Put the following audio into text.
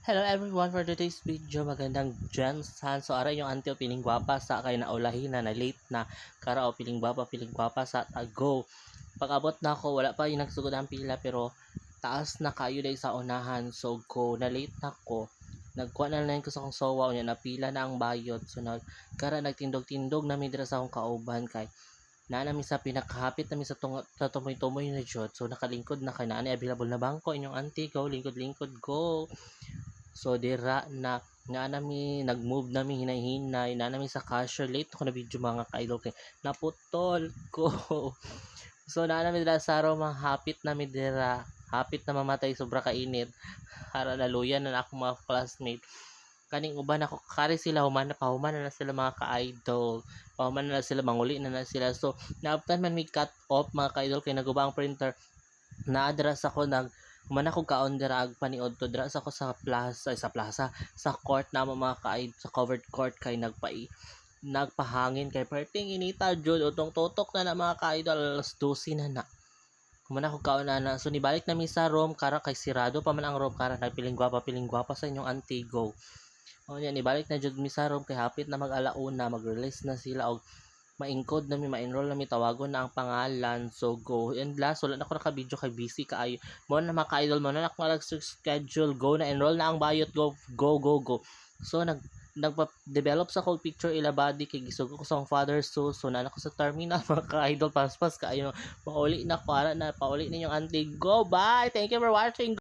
Hello everyone, for today's video, magandang Jensan. So ara yung auntie o piling gwapa sa kay naulahin na late na kara o piling gwapa sa go. Pag abot na ako, wala pa yung nagsugod ang pila pero taas na kayo dahil sa unahan. So go, na late na ko. Nagkuha na lang ko sa akong sowa niya, napila na ang bayot. So nagtindog-tindog na midra sa akong kauban kay na namin sa pinakahapit namin sa tumoy-tumoy na jud. So nakalingkod na kay naani available na bangko inyong auntie, go lingkod-lingkod go. So dira na nga nami nag-move nami hinay-hinay na nami sa cashier, late ko na video mga ka-idol kay naputol ko. So na nami dira sa hapit nami dira, hapit na mamatay sobra kainit. Para naluyan na ako mga classmate. Kaning uban ako kari sila human na sila mga ka-idol. Pahuman na sila, manguli na sila. So naabtan man mi cut off mga ka-idol kay naguba ang printer. Naadras ako man ako kaon dira ag paniod to dira sa ko sa plaza sa court na mga kaid sa covered court kay nagpahangin kay perting inita jud utong tutok na mga ka-idol, alas 12 na. Man ako kaon na so nibalik na mi sa room kara kay sirado pa man ang room kara piling gwapa sa inyong auntie go. O yan, ibalik na jud mi sa room kay hapit na mag-alauna, mag-release na sila og ma-encode na mi, ma-enroll na mi, tawagon na ang pangalan. So go. And last, wala na ako naka-video kay busy kaayo. Mo na mga ka-idol mo na ako schedule, go na enroll na ang bayot, go go go go. So nagpa-develop sa cold picture ila body kay gisugo ko sa akong father so na ako sa terminal mga ka-idol, paspas kaayo. Pauli na ko ara na pauli ninyong auntie. Go, bye. Thank you for watching.